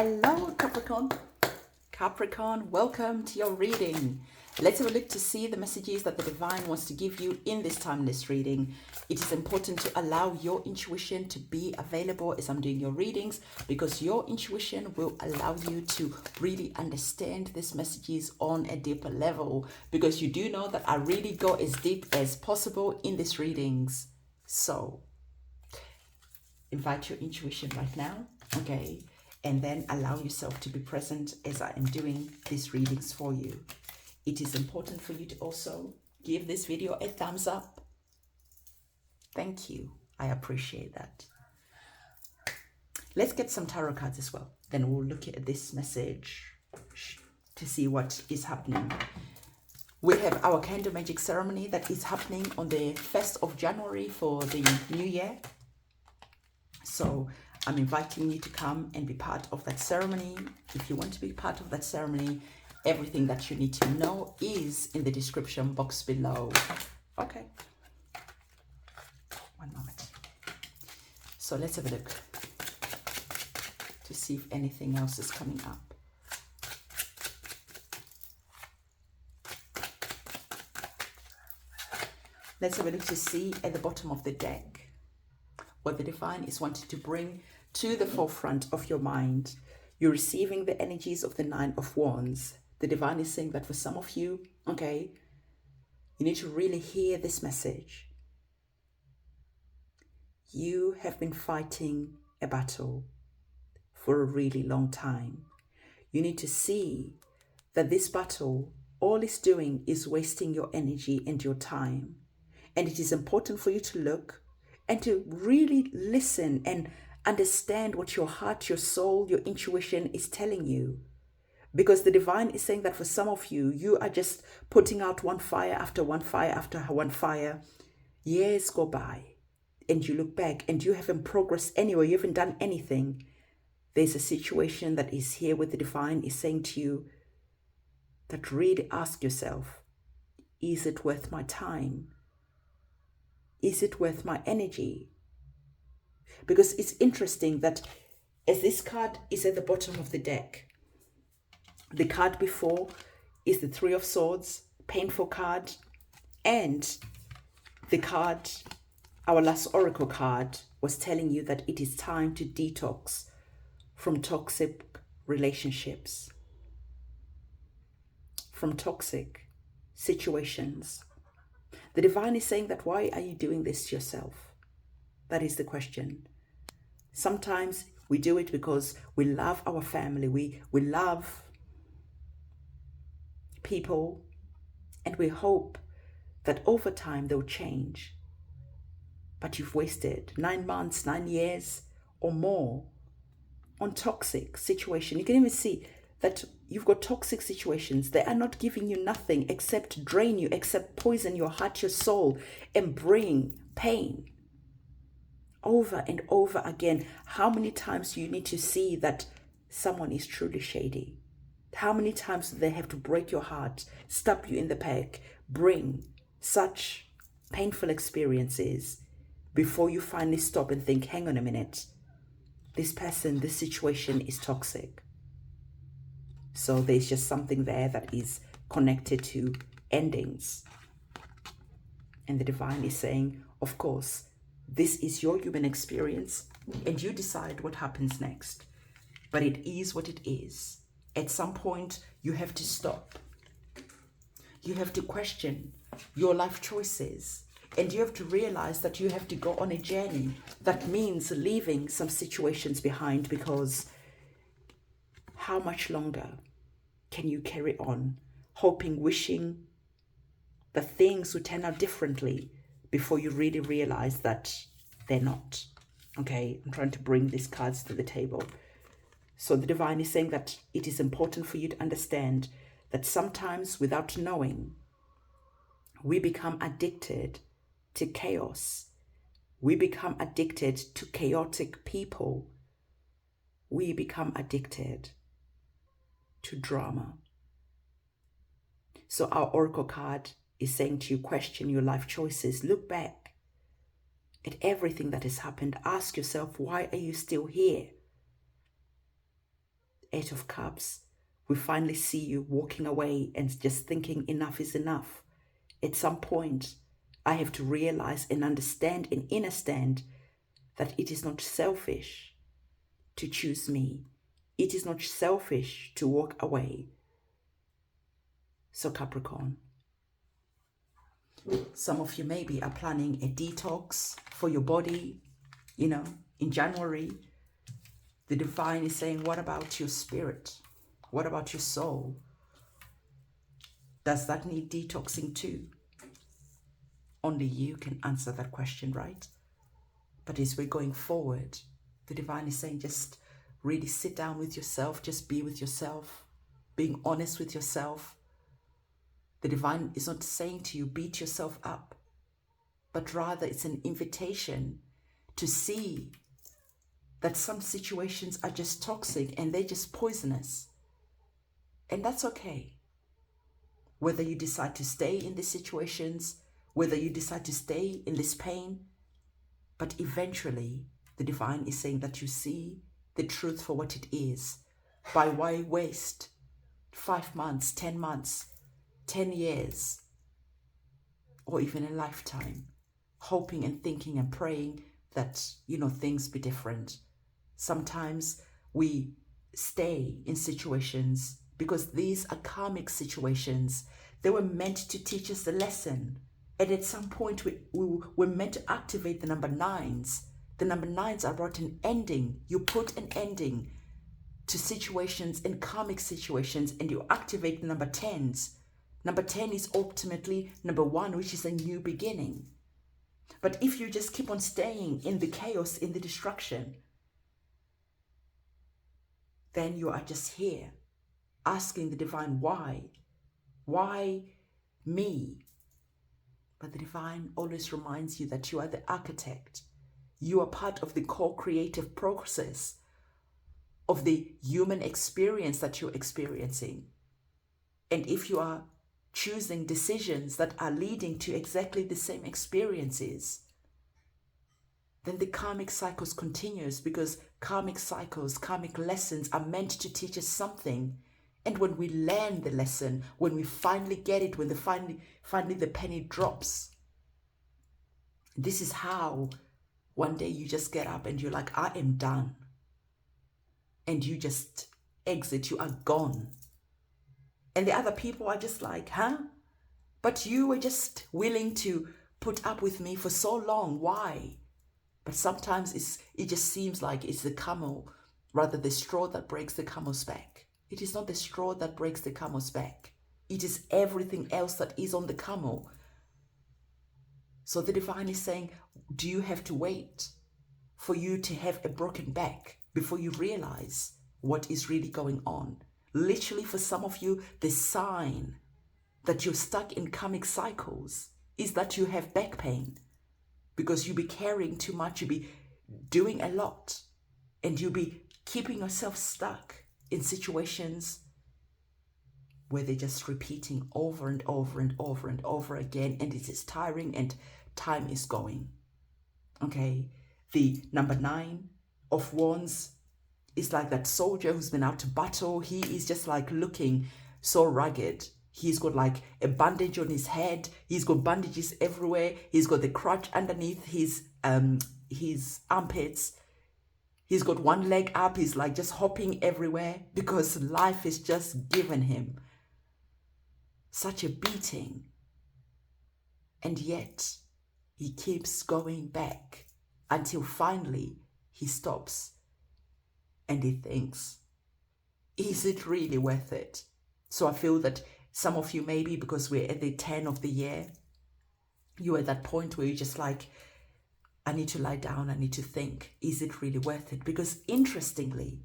Hello, Capricorn. Capricorn, welcome to your reading. Let's have a look to see the messages that the divine wants to give you in this timeless reading. It is important to allow your intuition to be available as I'm doing your readings, because your intuition will allow you to really understand these messages on a deeper level, because you do know that I really go as deep as possible in these readings. So invite your intuition right now, okay? And then allow yourself to be present as I am doing these readings for you. It is important for you to also give this video a thumbs up. Thank you. I appreciate that. Let's get some tarot cards as well. Then we'll look at this message to see what is happening. We have our candle magic ceremony that is happening on the 1st of January for the new year. So I'm inviting you to come and be part of that ceremony. If you want to be part of that ceremony, everything that you need to know is in the description box below. Okay. One moment. So let's have a look to see if anything else is coming up. Let's have a look to see at the bottom of the deck what the divine is wanting to bring to the forefront of your mind. You're receiving the energies of the Nine of Wands. The divine is saying that for some of you, okay, you need to really hear this message. You have been fighting a battle for a really long time. You need to see that this battle, all it's doing is wasting your energy and your time. And it is important for you to look and to really listen and understand what your heart, your soul, your intuition is telling you. Because the divine is saying that for some of you, you are just putting out one fire after one fire after one fire. Years go by and you look back and you haven't progressed anywhere. You haven't done anything. There's a situation that is here with the divine is saying to you that really ask yourself, is it worth my time? Is it worth my energy? Because it's interesting that as this card is at the bottom of the deck, the card before is the Three of Swords, painful card, and the card, our last oracle card, was telling you that it is time to detox from toxic relationships, from toxic situations. The divine is saying that why are you doing this to yourself? That is the question. Sometimes we do it because we love our family, we love people, and we hope that over time they'll change. But you've wasted 9 months, 9 years or more on toxic situation. You can even see that you've got toxic situations. They are not giving you nothing except drain you, except poison your heart, your soul, and bring pain. Over and over again. How many times do you need to see that someone is truly shady? How many times do they have to break your heart, stab you in the back, bring such painful experiences before you finally stop and think, hang on a minute, this person, this situation is toxic. So there's just something there that is connected to endings. And the divine is saying, of course, this is your human experience and you decide what happens next. But it is what it is. At some point, you have to stop. You have to question your life choices. And you have to realize that you have to go on a journey. That means leaving some situations behind, because how much longer can you carry on hoping, wishing that things would turn out differently before you really realize that they're not? Okay, I'm trying to bring these cards to the table. So the divine is saying that it is important for you to understand that sometimes without knowing, we become addicted to chaos. We become addicted to chaotic people. We become addicted to drama. So our oracle card is saying to you, question your life choices. Look back at everything that has happened. Ask yourself, why are you still here? Eight of Cups, we finally see you walking away and just thinking enough is enough. At some point, I have to realize and understand and understand that it is not selfish to choose me. It is not selfish to walk away. So Capricorn, some of you maybe are planning a detox for your body, in January. The divine is saying, what about your spirit? What about your soul? Does that need detoxing too? Only you can answer that question, right? But as we're going forward, the divine is saying, just really sit down with yourself, just be with yourself, being honest with yourself. The divine is not saying to you, beat yourself up, but rather it's an invitation to see that some situations are just toxic and they're just poisonous. And that's okay. Whether you decide to stay in these situations, whether you decide to stay in this pain, but eventually the divine is saying that you see the truth for what it is. By why waste 5 months, 10 months, 10 years, or even a lifetime, hoping and thinking and praying that, things be different. Sometimes we stay in situations because these are karmic situations. They were meant to teach us a lesson. And at some point, we were meant to activate the number 9s. The number 9s are about an ending. You put an ending to situations and karmic situations, and you activate the number 10s. Number 10 is ultimately number 1, which is a new beginning. But if you just keep on staying in the chaos, in the destruction, then you are just here asking the divine, why? Why me? But the divine always reminds you that you are the architect. You are part of the co-creative process of the human experience that you're experiencing. And if you are choosing decisions that are leading to exactly the same experiences, then the karmic cycles continues, because karmic cycles, karmic lessons are meant to teach us something. And when we learn the lesson, when we finally get it, when finally the penny drops, this is how one day you just get up and you're like, I am done. And you just exit, you are gone. And the other people are just like, huh? But you were just willing to put up with me for so long. Why? But sometimes it just seems like it's the camel, rather the straw that breaks the camel's back. It is not the straw that breaks the camel's back. It is everything else that is on the camel. So the divine is saying, do you have to wait for you to have a broken back before you realize what is really going on? Literally, for some of you, the sign that you're stuck in karmic cycles is that you have back pain, because you'll be carrying too much, you'll be doing a lot, and you'll be keeping yourself stuck in situations where they're just repeating over and over and over and over again, and it is tiring and time is going. Okay, the number 9 of Wands is like that soldier who's been out to battle. He is just like looking so rugged. He's got like a bandage on his head. He's got bandages everywhere. He's got the crutch underneath his armpits. He's got one leg up. He's like just hopping everywhere because life is just given him such a beating. And yet he keeps going back until finally he stops and he thinks, is it really worth it? So I feel that some of you, maybe because we're at the 10 of the year, you're at that point where you're just like, I need to lie down, I need to think, is it really worth it? Because interestingly,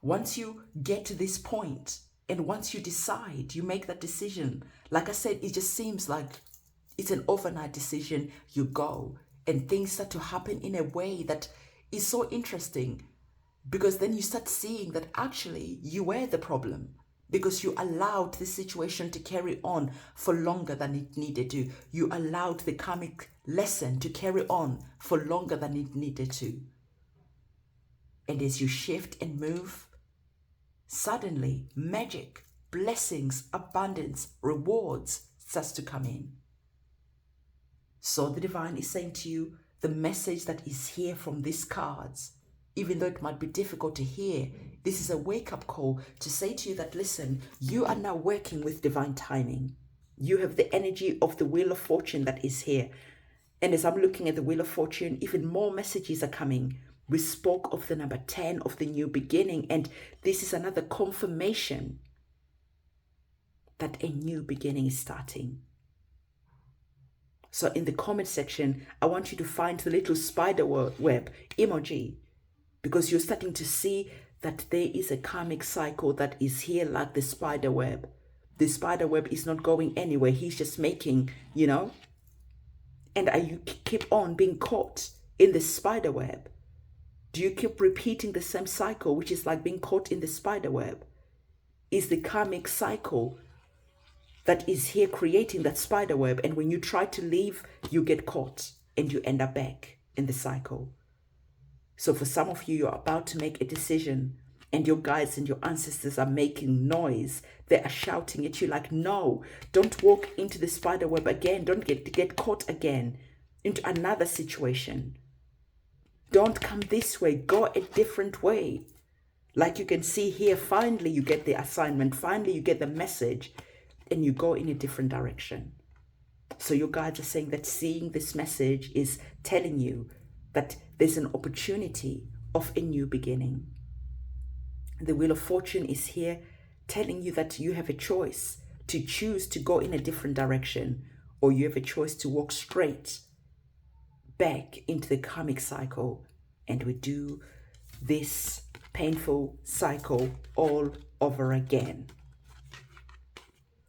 once you get to this point and once you decide, you make that decision, like I said, it just seems like it's an overnight decision. You go and things start to happen in a way that is so interesting, because then you start seeing that actually you were the problem, because you allowed the situation to carry on for longer than it needed to. You allowed the karmic lesson to carry on for longer than it needed to. And as you shift and move, suddenly magic, blessings, abundance, rewards starts to come in. So the divine is saying to you, the message that is here from these cards, even though it might be difficult to hear, this is a wake-up call to say to you that, listen, you are now working with divine timing. You have the energy of the Wheel of Fortune that is here. And as I'm looking at the Wheel of Fortune, even more messages are coming. We spoke of the number 10 of the new beginning, and this is another confirmation that a new beginning is starting. So in the comment section, I want you to find the little spider web emoji, because you're starting to see that there is a karmic cycle that is here like the spider web. The spider web is not going anywhere. He's just making, and you keep on being caught in the spider web. Do you keep repeating the same cycle, which is like being caught in the spider web? Is the karmic cycle that is here creating that spider web, and when you try to leave, you get caught and you end up back in the cycle. So for some of you, you're about to make a decision, and your guides and your ancestors are making noise. They are shouting at you like, no, don't walk into the spider web again. Don't get caught again into another situation. Don't come this way. Go a different way. Like you can see here, finally you get the assignment. Finally you get the message, and you go in a different direction. So your guides are saying that seeing this message is telling you that there's an opportunity of a new beginning. The Wheel of Fortune is here telling you that you have a choice to choose to go in a different direction, or you have a choice to walk straight back into the karmic cycle, and we do this painful cycle all over again.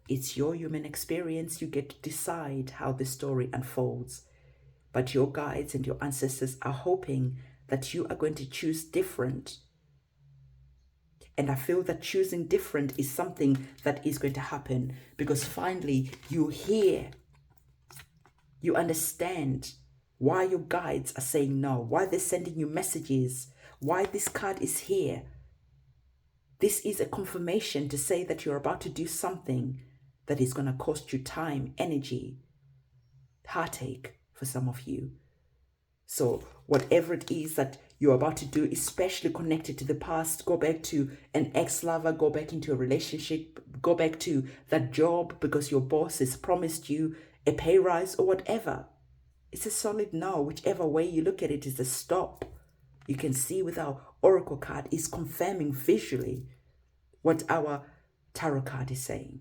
It's your human experience. You get to decide how the story unfolds. But your guides and your ancestors are hoping that you are going to choose different. And I feel that choosing different is something that is going to happen, because finally you hear, you understand why your guides are saying no, why they're sending you messages, why this card is here. This is a confirmation to say that you're about to do something that is going to cost you time, energy, heartache for some of you. So whatever it is that you're about to do, especially connected to the past, go back to an ex-lover, go back into a relationship, go back to that job because your boss has promised you a pay rise or whatever. It's a solid no. Whichever way you look at it is a stop. You can see with our oracle card is confirming visually what our tarot card is saying.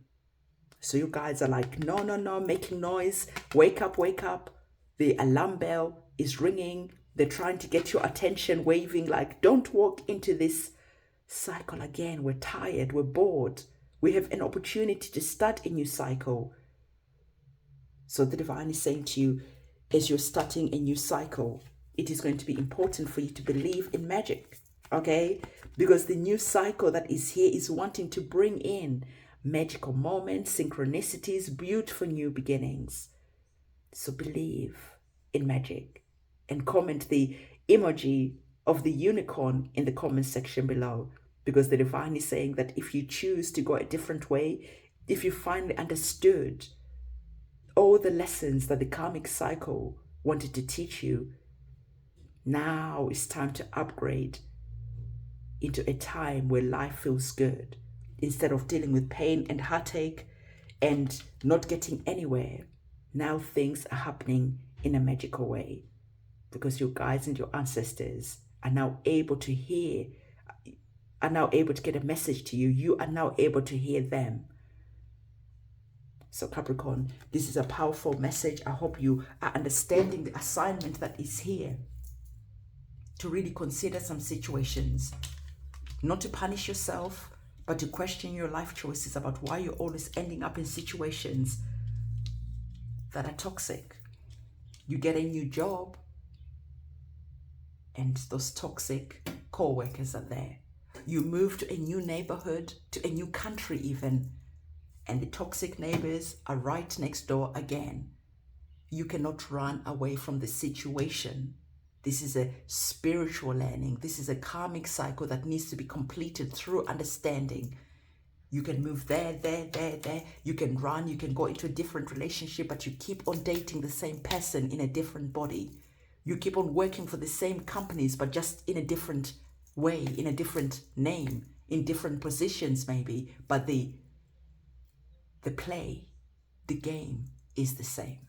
So you guys are like, no, making noise. Wake up, wake up. The alarm bell is ringing. They're trying to get your attention, waving like, don't walk into this cycle again. We're tired. We're bored. We have an opportunity to start a new cycle. So the divine is saying to you, as you're starting a new cycle, it is going to be important for you to believe in magic, okay? Because the new cycle that is here is wanting to bring in magical moments, synchronicities, beautiful new beginnings. So believe in magic, and comment the emoji of the unicorn in the comment section below, because the divine is saying that if you choose to go a different way, if you finally understood all the lessons that the karmic cycle wanted to teach you, now it's time to upgrade into a time where life feels good. Instead of dealing with pain and heartache and not getting anywhere, now things are happening in a magical way, because your guides and your ancestors are now able to hear, are now able to get a message to you. You are now able to hear them. So Capricorn, this is a powerful message. I hope you are understanding the assignment that is here, to really consider some situations, not to punish yourself, but to question your life choices about why you're always ending up in situations that are toxic. You get a new job and those toxic co-workers are there. You move to a new neighborhood, to a new country even, and the toxic neighbors are right next door again. You cannot run away from the situation. This is a spiritual learning. This is a karmic cycle that needs to be completed through understanding. You can move there, there, there, there. You can run, you can go into a different relationship, but you keep on dating the same person in a different body. You keep on working for the same companies, but just in a different way, in a different name, in different positions maybe, but the play, the game is the same.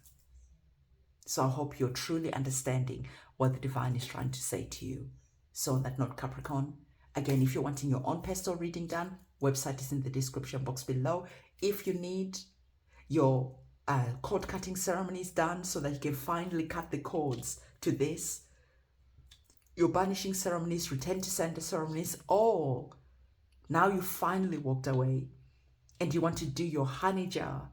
So I hope you're truly understanding what the divine is trying to say to you. So on that note, Capricorn, again, if you're wanting your own personal reading done, website is in the description box below. If you need your cord cutting ceremonies done so that you can finally cut the cords to this, your banishing ceremonies, return to sender ceremonies, or now you finally walked away and you want to do your honey jar.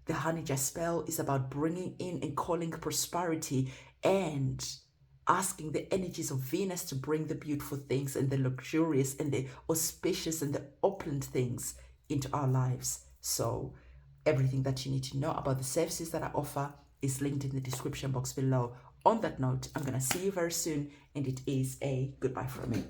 The honey jar spell is about bringing in and calling prosperity and asking the energies of Venus to bring the beautiful things and the luxurious and the auspicious and the opulent things into our lives. So everything that you need to know about the services that I offer is linked in the description box below. On that note, I'm going to see you very soon, and it is a goodbye from me.